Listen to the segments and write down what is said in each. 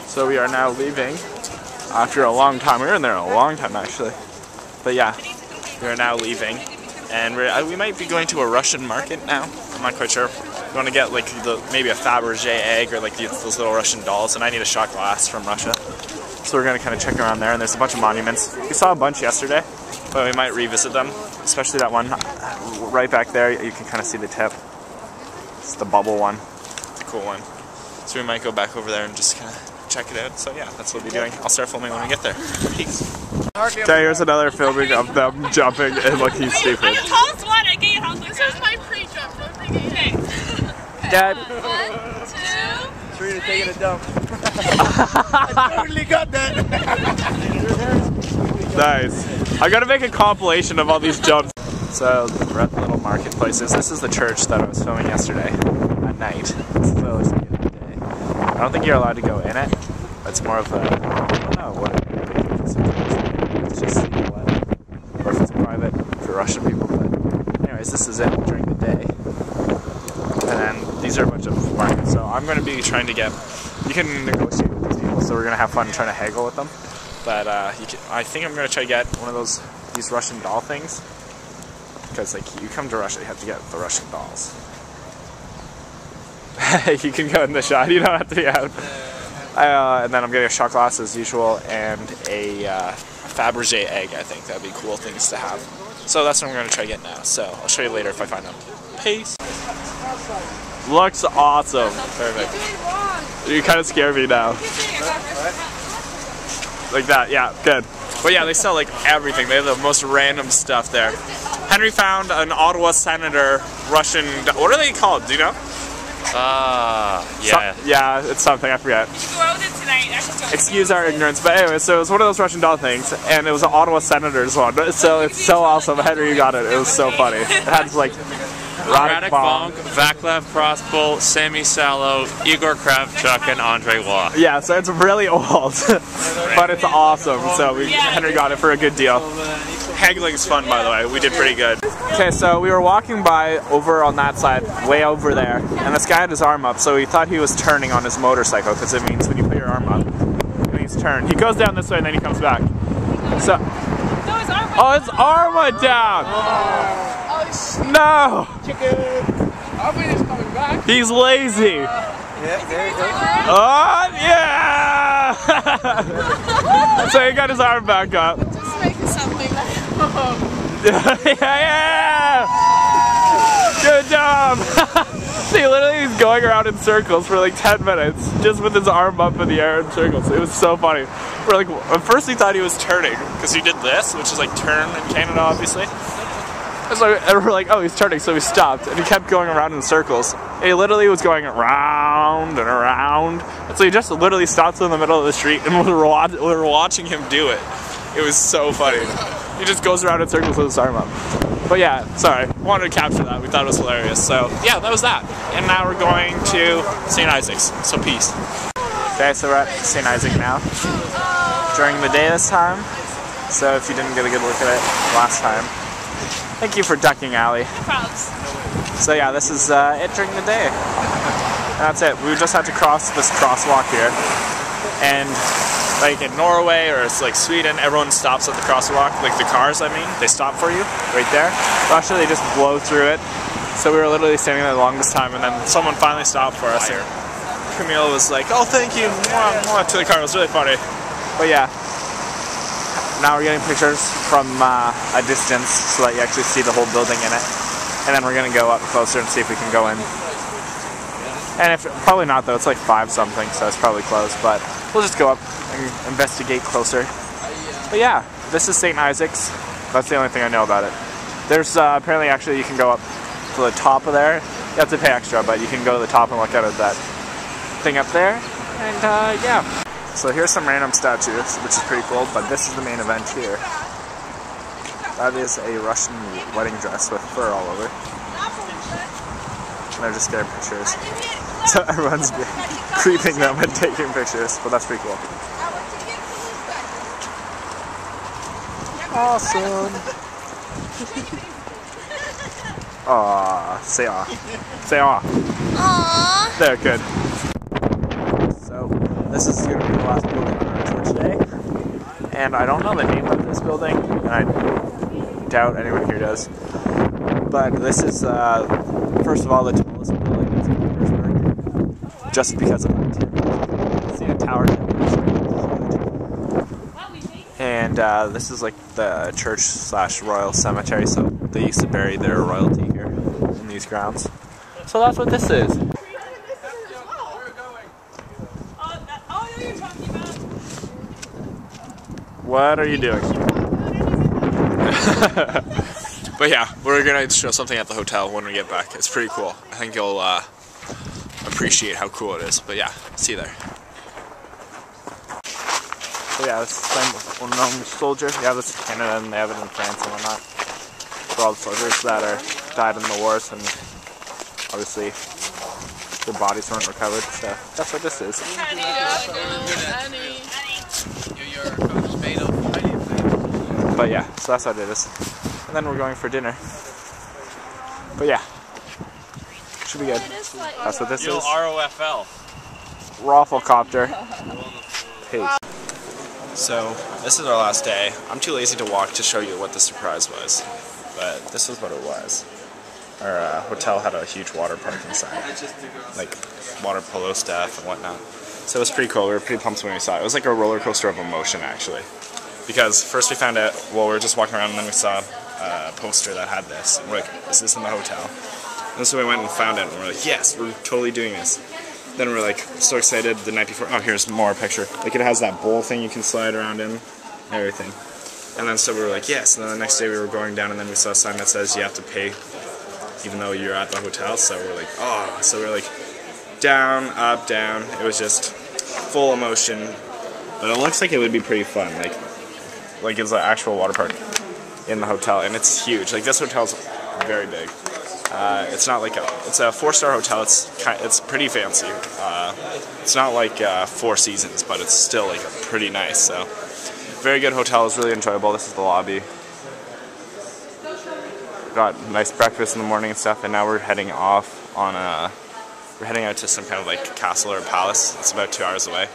So we are now leaving after a long time. We were in there a long time actually. But yeah, we are now leaving. And we might be going to a Russian market now. I'm not quite sure. We want to get like maybe a Fabergé egg or like those little Russian dolls. And I need a shot glass from Russia. So we're going to kind of check around there. And there's a bunch of monuments. We saw a bunch yesterday, but we might revisit them. Especially that one right back there. You can kind of see the tip. It's the bubble one. It's a cool one. So we might go back over there and just kind of check it out. So yeah, that's what we'll be doing. I'll start filming when we get there. Peace. Okay, here's another filming of them jumping and looking stupid. I'm the tallest one. I get you. This is my pre-jump. Okay. Dad. 1, 2, 3 to taking a dump. I totally got that. Nice. I gotta make a compilation of all these jumps. So we're at the little marketplaces. This is the church that I was filming yesterday at night. This is what it looks like in the day. I don't think you're allowed to go in it. It's more of a, I don't know what it is. It's just what, or if it's private for Russian people. But anyways, this is it during the day. And then these are a bunch of markets. So I'm going to be trying to get, you can negotiate with these people. So we're going to have fun trying to haggle with them. But I think I'm going to try to get one of these Russian doll things. Because like you come to Russia, you have to get the Russian dolls. You can go in the shot, you don't have to be out. And then I'm getting a shot glass as usual and a Fabergé egg, I think. That'd be cool things to have. So that's what I'm going to try to get now. So I'll show you later if I find them. Peace. Looks awesome. Perfect. You kind of scare me now. Like that, yeah, good. But yeah, they sell like everything. They have the most random stuff there. Henry found an Ottawa Senator Russian, what are they called, do you know? Yeah. Yeah, it's something, I forget. go out with it tonight. Excuse our ignorance, but anyway, so it was one of those Russian doll things, and it was an Ottawa Senator's one. So it's so awesome. Henry got it. It was so funny. It had like Radek Bonk, Vaclav Prospol, Sammy Salo, Igor Kravchuk, and Andre Waugh. Yeah, so it's really old, but it's awesome. So Henry got it for a good deal. Haggling's fun, by the way. We did pretty good. Okay, so we were walking by over on that side, way over there, and this guy had his arm up, so he thought he was turning on his motorcycle, because it means when you put your arm up, it means turn. He goes down this way and then he comes back. So, oh, his arm went down! No! Chicken! Coming back. He's lazy! Yeah, there you go. Oh, yeah! So he got his arm back up. Just making something like Yeah! Good job! He literally was going around in circles for like 10 minutes, just with his arm up in the air in circles. It was so funny. We're like, at first we thought he was turning, because he did this, which is like turn in Canada, obviously. And we're like, oh, he's turning, so we stopped, and he kept going around in circles. He literally was going around and around, and so he just literally stopped in the middle of the street, and we were watching him do it. It was so funny. He just goes around in circles with his arm up. But yeah, sorry, wanted to capture that. We thought it was hilarious. So yeah, that was that. And now we're going to St. Isaac's. So peace. Okay, so we're at St. Isaac now. During the day this time. So if you didn't get a good look at it last time, thank you for ducking, Allie. No problems. So yeah, this is it during the day. And that's it. We just had to cross this crosswalk here. And like in Norway or it's like Sweden, everyone stops at the crosswalk. Like the cars, I mean, they stop for you right there. Russia, they just blow through it. So we were literally standing there the longest time, and then someone finally stopped for us. And Camille was like, "Oh, thank you," to the car. It was really funny. But yeah, now we're getting pictures from a distance so that you actually see the whole building in it. And then we're gonna go up closer and see if we can go in. And if probably not though, it's like 5 something, so it's probably closed. But we'll just go up and investigate closer. But yeah, this is St. Isaac's. That's the only thing I know about it. There's apparently actually you can go up to the top of there. You have to pay extra, but you can go to the top and look at that thing up there. And yeah. So here's some random statues, which is pretty cool, but this is the main event here. That is a Russian wedding dress with fur all over. And they're just getting pictures. So everyone's creeping them and taking pictures, but that's pretty cool. Awesome. Aww, say aw. Say aw. Aww. There, good. So this is going to be the last building on our tour today. And I don't know the name of this building, and I doubt anyone here does. But this is, first of all, the tallest building in Petersburg, just because of that. See a tower here. And this is like the church / royal cemetery, so they used to bury their royalty here in these grounds. So that's what this is. What are you doing? But yeah, we're gonna show something at the hotel when we get back. It's pretty cool. I think you'll appreciate how cool it is. But yeah, see you there. So yeah, this is the unknown soldier. Yeah, this is Canada, and they have it in France and whatnot. For all the soldiers that are died in the wars, and obviously their bodies weren't recovered. So that's what this is. But yeah, so that's what it is. And then we're going for dinner. But yeah, should be good. That's what this is. ROFL. Rafflecopter. Peace. So this is our last day. I'm too lazy to walk to show you what the surprise was, but this is what it was. Our hotel had a huge water park inside, like water polo stuff and whatnot. So it was pretty cool. We were pretty pumped when we saw it. It was like a roller coaster of emotion, actually. Because first we found out, well, we were just walking around and then we saw a poster that had this. And we're like, is this in the hotel? And so we went and found it and we're like, yes, we're totally doing this. Then we're like, so excited the night before. Oh, here's more picture. Like it has that bowl thing you can slide around in, everything. And then so we were like, yes. And then the next day we were going down and then we saw a sign that says you have to pay even though you're at the hotel. So we're like, oh. So we're like, down, up, down. It was just full emotion. But it looks like it would be pretty fun. Like it's an actual water park in the hotel, and it's huge. Like this hotel's very big. It's not like it's a 4-star hotel. It's pretty fancy. It's not like 4 Seasons, but it's still like pretty nice. So very good hotel. It's really enjoyable. This is the lobby. Got nice breakfast in the morning and stuff, and now we're heading off on we're heading out to some kind of like castle or palace. It's about 2 hours away.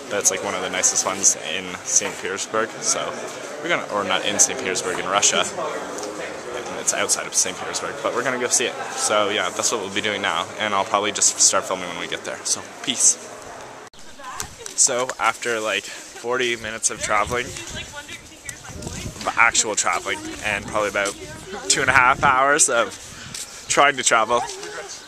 That's like one of the nicest ones in St. Petersburg. So we're gonna, or not in St. Petersburg, in Russia. It's outside of St. Petersburg, but we're gonna go see it. So yeah, that's what we'll be doing now, and I'll probably just start filming when we get there. So peace. So after like 40 minutes of traveling, actual traveling, and probably about 2.5 hours of trying to travel,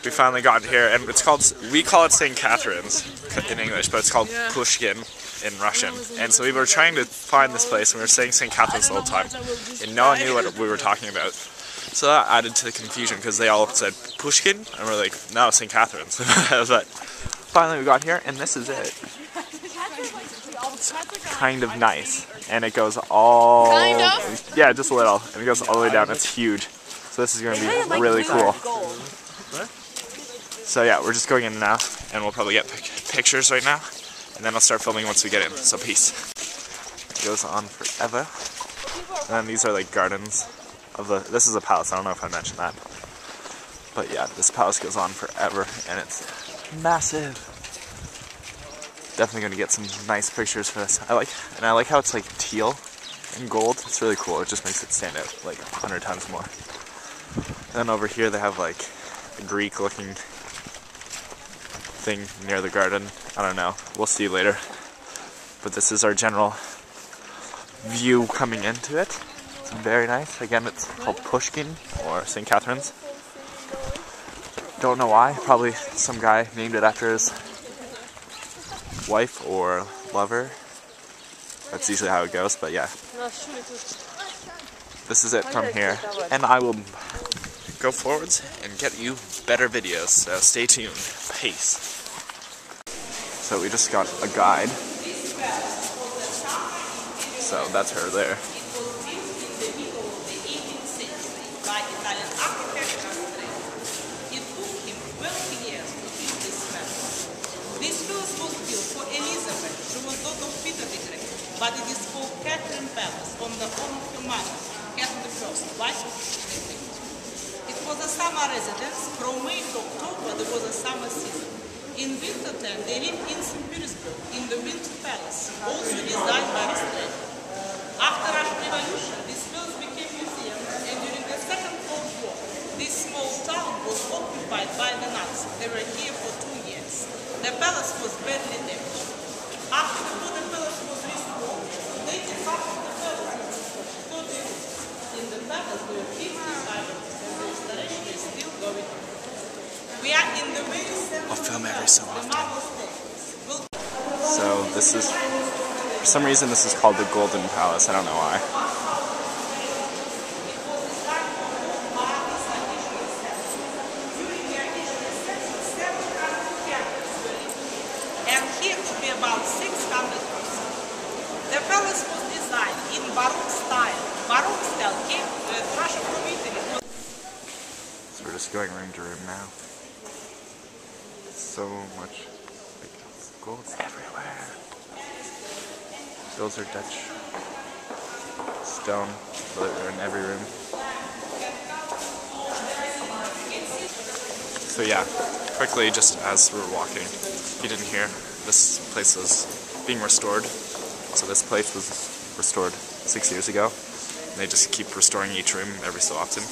we finally got here, and it's called, we call it St. Catherine's in English, but it's called Pushkin in Russian. And so we were trying to find this place, and we were saying St. Catherine's the whole time, and no one knew what we were talking about. So that added to the confusion, because they all said Pushkin, and we're like, no, St. Catherine's. But finally we got here, and this is it. It's kind of nice, and it goes all... Kind of? Yeah, just a little, and it goes all the way down. It's huge. So this is going to be really cool. So yeah, we're just going in now, and we'll probably get pictures right now, and then I'll start filming once we get in, so peace. It goes on forever. And then these are like gardens of the, this is a palace, I don't know if I mentioned that. But yeah, this palace goes on forever, and it's massive. Definitely going to get some nice pictures for this. I like how it's like teal and gold. It's really cool, it just makes it stand out like 100 times more. And then over here they have like a Greek looking thing near the garden. I don't know, we'll see later. But this is our general view coming into it. It's very nice. Again, it's called Pushkin or St. Catherine's. Don't know why, probably some guy named it after his wife or lover. That's usually how it goes, but yeah. This is it from here, and I will go forwards and get you better videos, so stay tuned. Peace. So we just got a guide. So that's her there. But it is called Catherine Palace on the home of her mother, Catherine I, wife of It was a summer residence. From May to October there was a summer season. In winter time, they lived in St. Petersburg, in the Winter Palace, also designed by Restraint. After Russian Revolution, this palace became a museum, and during the Second World War, this small town was occupied by the Nazis. They were here for 2 years. The palace was badly damaged. After the palace was restored, they departed the palace. In the palace, there were 50 items, and the restoration is still going on. We are in the very center. I'll film every so often. So this is, for some reason this is called the Golden Palace, I don't know why. And here to be about 600 years. The palace was designed in Baroque style. Baroque style came to Russia from Italy. So we're just going room to room now. So much like gold's everywhere. Those are Dutch stone, but they're in every room. So yeah, quickly, just as we were walking, if you didn't hear, this place was being restored. So this place was restored 6 years ago. And they just keep restoring each room every so often,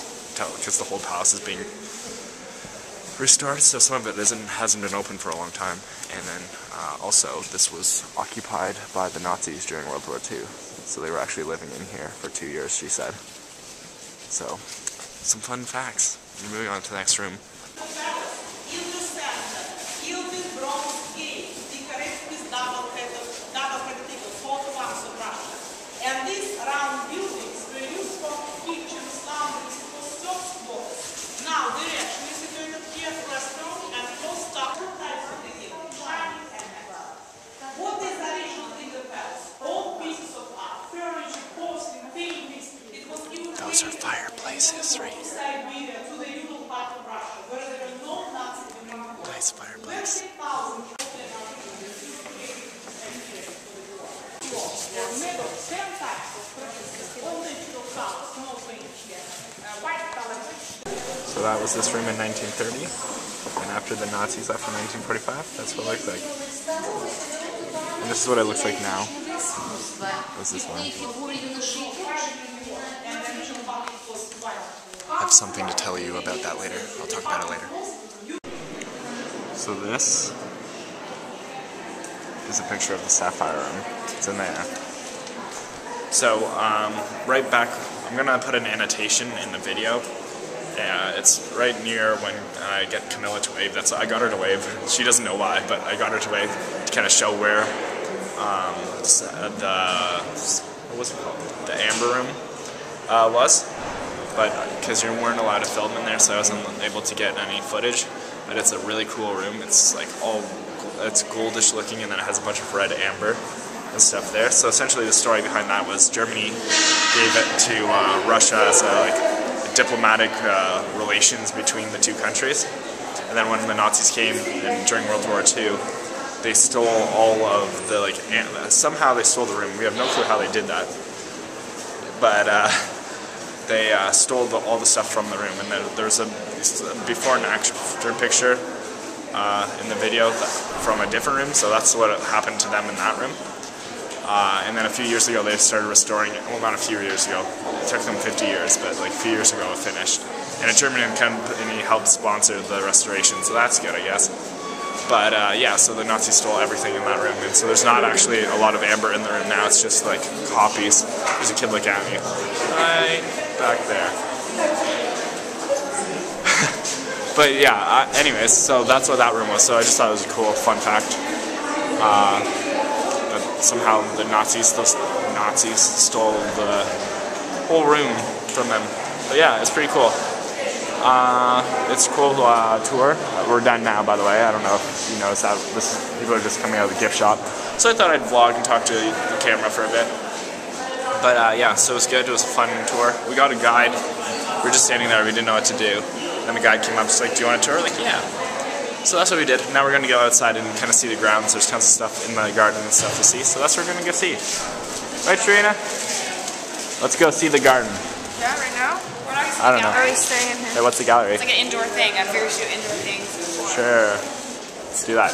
because the whole palace is being restored, so some of it hasn't been open for a long time. And then also this was occupied by the Nazis during World War II, so they were actually living in here for 2 years, she said. So some fun facts. We're moving on to the next room. And these round buildings were used for kitchens, laundries, for soft boxes. Now the reaction is situated here for restaurant and close top types of the hill, shining and metal. What is original in the palace? All pieces of art, furniture, porcelain, paintings. It was even Those are fireplaces, right? to Siberia, to the usual part of Russia, where there were no Nazi communities. Nice fireplace. 30,000 So that was this room in 1930, and after the Nazis left in 1945, that's what it looked like. And this is what it looks like now. What's this one? I have something to tell you about that later. I'll talk about it later. So this is a picture of the Sapphire Room. It's in there. So, right back, I'm gonna put an annotation in the video. It's right near when I get Camilla to wave. I got her to wave. She doesn't know why, but I got her to wave to kind of show where what was it called? The Amber Room was. But because you weren't allowed to film in there, so I wasn't able to get any footage. But it's a really cool room. It's like it's goldish looking, and then it has a bunch of red amber and stuff there. So essentially the story behind that was Germany gave it to Russia as a diplomatic relations between the two countries. And then when the Nazis came and during World War II, they stole all of the somehow they stole the room. We have no clue how they did that. But they stole all the stuff from the room. And then there's a before and after picture in the video from a different room. So that's what happened to them in that room. And then a few years ago they started restoring it. Well, not a few years ago. It took them 50 years, but like a few years ago it finished. And a German company helped sponsor the restoration, so that's good, I guess. But yeah, so the Nazis stole everything in that room, and so there's not actually a lot of amber in the room now. It's just like copies. There's a kid looking at me right back there. But yeah, anyways, so that's what that room was. So I just thought it was a cool, fun fact. That somehow the Nazis stole the whole room from them. But yeah, it's pretty cool. It's a cool tour. We're done now, by the way. I don't know if you noticed that. People are just coming out of the gift shop. So I thought I'd vlog and talk to the camera for a bit. But yeah, so it was good. It was a fun tour. We got a guide. We were just standing there. We didn't know what to do. And the guide came up, just like, do you want a tour? Like, yeah. So that's what we did. Now we're going to go outside and kind of see the grounds. There's tons of stuff in the garden and stuff to see. So that's what we're going to go see. Right, Serena? Let's go see the garden. Yeah, right now? We're not I don't know. Are we staying in here? Hey, what's the gallery? It's like an indoor thing. I figure we should do indoor things before. Sure. Let's do that.